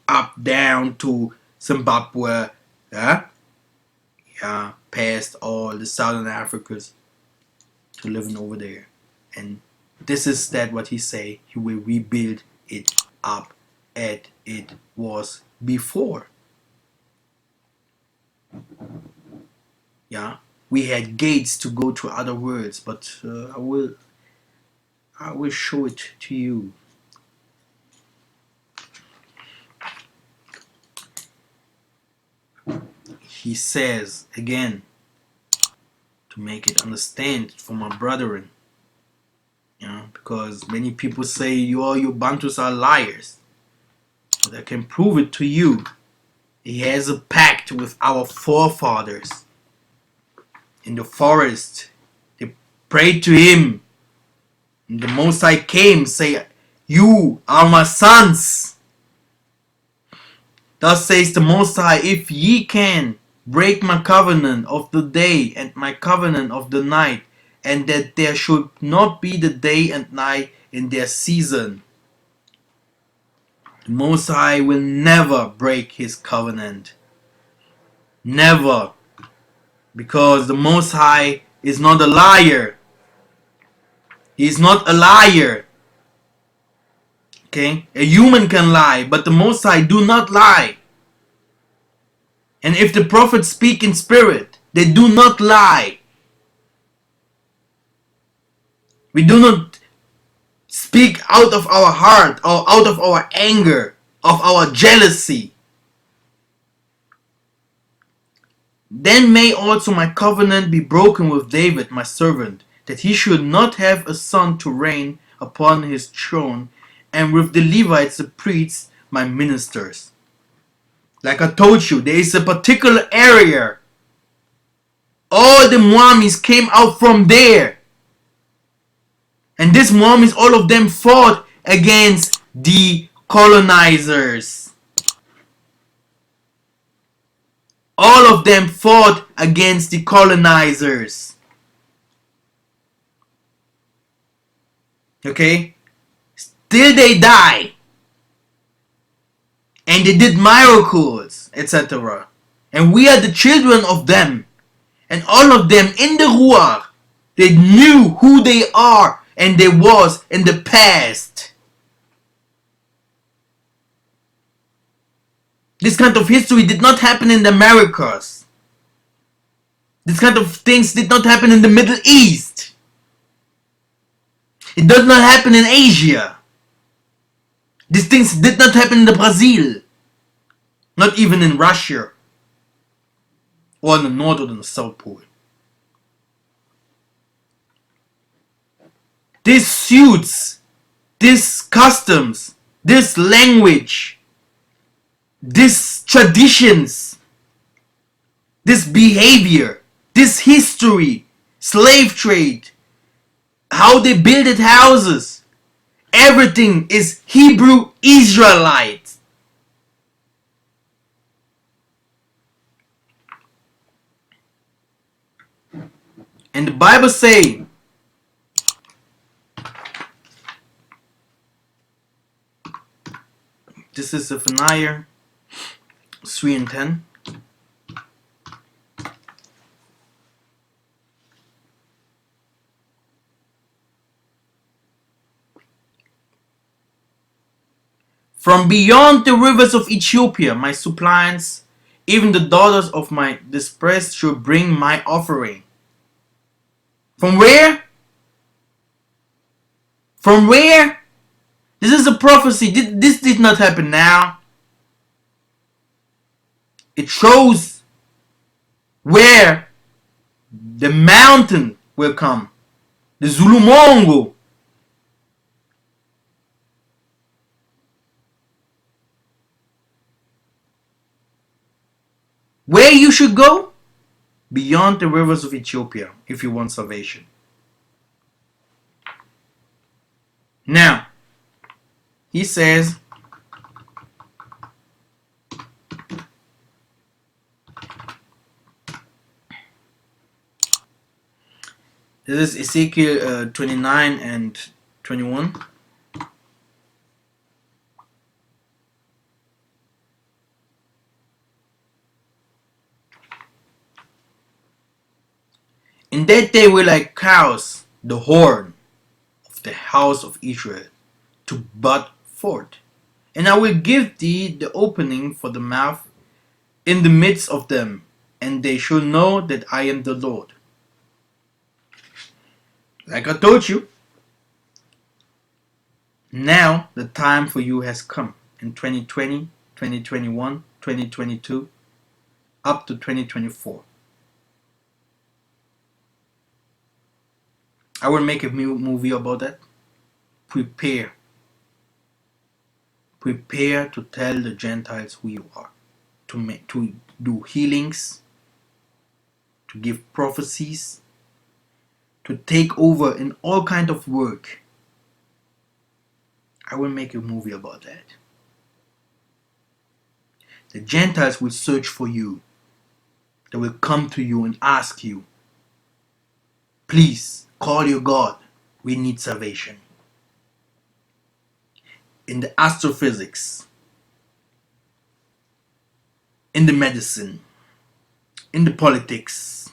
up down to Zimbabwe, past all the southern Africas to living over there. And this is that what he say, he will rebuild it up as it was before. Yeah, we had gates to go to other worlds, but I will show it to you. he says again, to make it understand for my brethren, because many people say you Bantus are liars, but I can prove it to you. He has a pact with our forefathers in the forest. They prayed to him, and the Most High came, say, you are my sons. Thus says the Most High, if ye can break my covenant of the day and my covenant of the night, and that there should not be the day and night in their season, the Most High will never break his covenant. Never. Because the Most High is not a liar. He is not a liar. Okay? A human can lie, but the Most High do not lie. And if the prophets speak in spirit, they do not lie. We do not speak out of our heart or out of our anger, of our jealousy. Then may also my covenant be broken with David, my servant, that he should not have a son to reign upon his throne, and with the Levites, the priests, my ministers. Like I told you, there is a particular area. All the Muamis came out from there. And these Muamis, all of them fought against the colonizers. All of them fought against the colonizers. Okay? Still they die. And they did miracles, etc. And we are the children of them. And all of them in the Ruach, they knew who they are and they was in the past. This kind of history did not happen in the Americas. This kind of things did not happen in the Middle East. It does not happen in Asia. These things did not happen in the Brazil. Not even in Russia. Or in the North or in the South Pole. These suits, these customs, this language, these traditions, this behavior, this history, slave trade, how they built houses, everything is Hebrew Israelite. And the Bible say, this is Zephaniah 3 and 10. From beyond the rivers of Ethiopia, my suppliants, even the daughters of my distress, should bring my offering. From where? From where? This is a prophecy. This did not happen now. It shows where the mountain will come. The Zulumongo. Where you should go? Beyond the rivers of Ethiopia, if you want salvation. Now, he says, this is Ezekiel 29 and 21. In that day will I cause the horn of the house of Israel to bud forth, and I will give thee the opening for the mouth in the midst of them, and they shall know that I am the Lord. Like I told you, now the time for you has come. In 2020, 2021, 2022, up to 2024. I will make a movie about that. Prepare to tell the Gentiles who you are, to do healings, to give prophecies, to take over in all kind of work. I will make a movie about that. The Gentiles will search for you. They will come to you and ask you, please call your God. We need salvation. In the astrophysics, in the medicine, in the politics,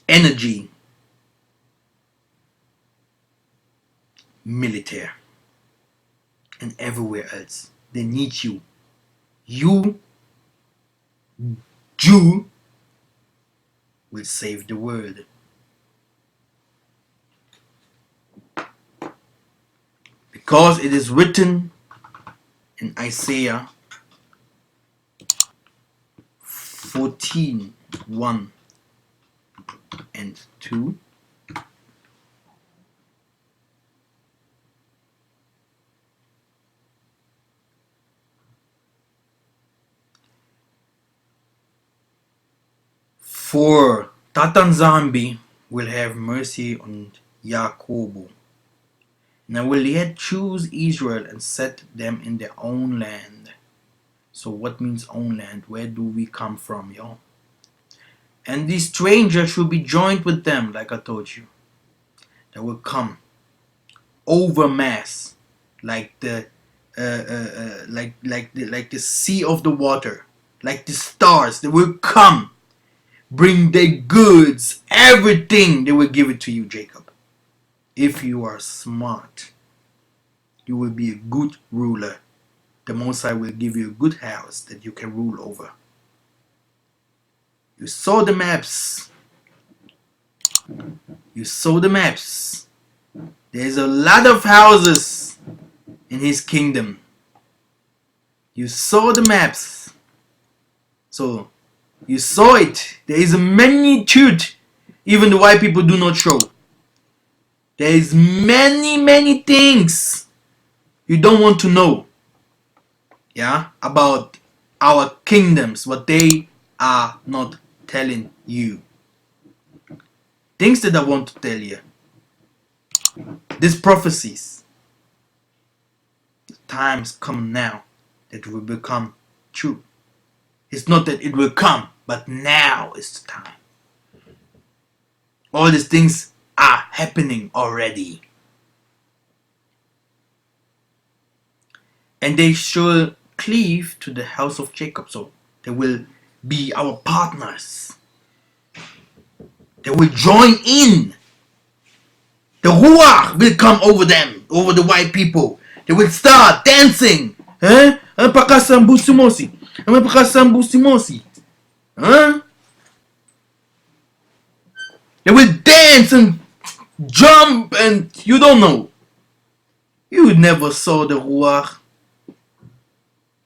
energy, military, and everywhere else. They need you. You, Jew, will save the world. Because it is written in Isaiah 14:1 and 2. For Tatanzambi will have mercy on Yakobo, and I will yet choose Israel and set them in their own land. So what means own land? Where do we come from, y'all? And these strangers should be joined with them, like I told you. They will come over mass, like the like the sea of the water, like the stars. They will come, bring their goods, everything. They will give it to you, Jacob. If you are smart, you will be a good ruler. The Most High will give you a good house that you can rule over. You saw the maps. You saw the maps. There's a lot of houses in his kingdom. You saw the maps. So, you saw it. There is a magnitude even the white people do not show. There is many things you don't want to know. Yeah, about our kingdoms, what they are not telling you. Things that I want to tell you. These prophecies. The times come now that will become true. It's not that it will come, but now is the time. All these things are happening already. And they shall cleave to the house of Jacob. So they will be our partners. They will join in. The Ruach will come over them, over the white people. They will start dancing. Huh? Huh? They will dance and jump and you don't know. You never saw the Ruach.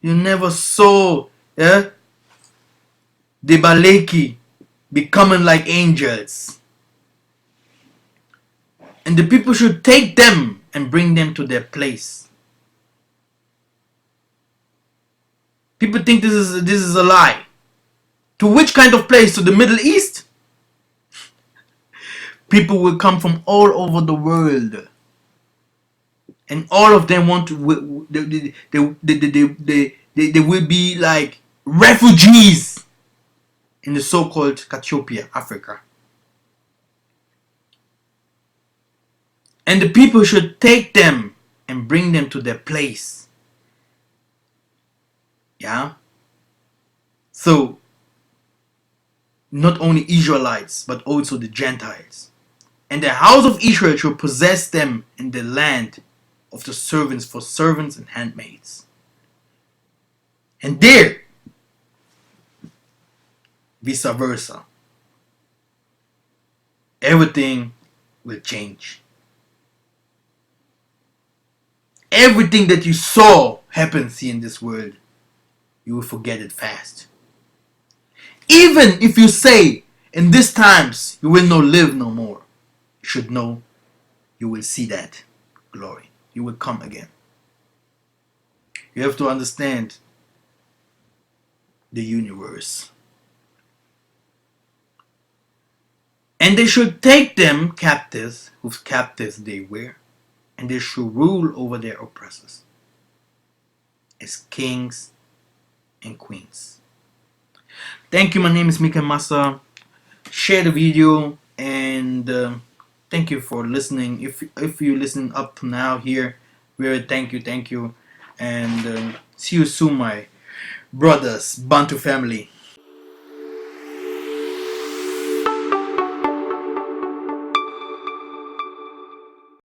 You never saw the Baleki becoming like angels. And the people should take them and bring them to their place. People think this is a lie. To which kind of place? To the Middle East? People will come from all over the world. And all of them want to, they will be like refugees in the so-called Ethiopia, Africa. And the people should take them and bring them to their place. Yeah? So, not only Israelites, but also the Gentiles. And the house of Israel shall possess them in the land of the servants for servants and handmaids. And there, vice versa, everything will change. Everything that you saw happens here in this world you will forget it fast. Even if you say, in these times you will not live no more, you should know you will see that glory. You will come again. You have to understand the universe. And they should take them captives, whose captives they were, and they should rule over their oppressors as kings and queens. Thank you. My name is MIKHAEL MASSA. Share the video, and thank you for listening. If you listen up to now here, really thank you, and see you soon, my brothers, Bantu family.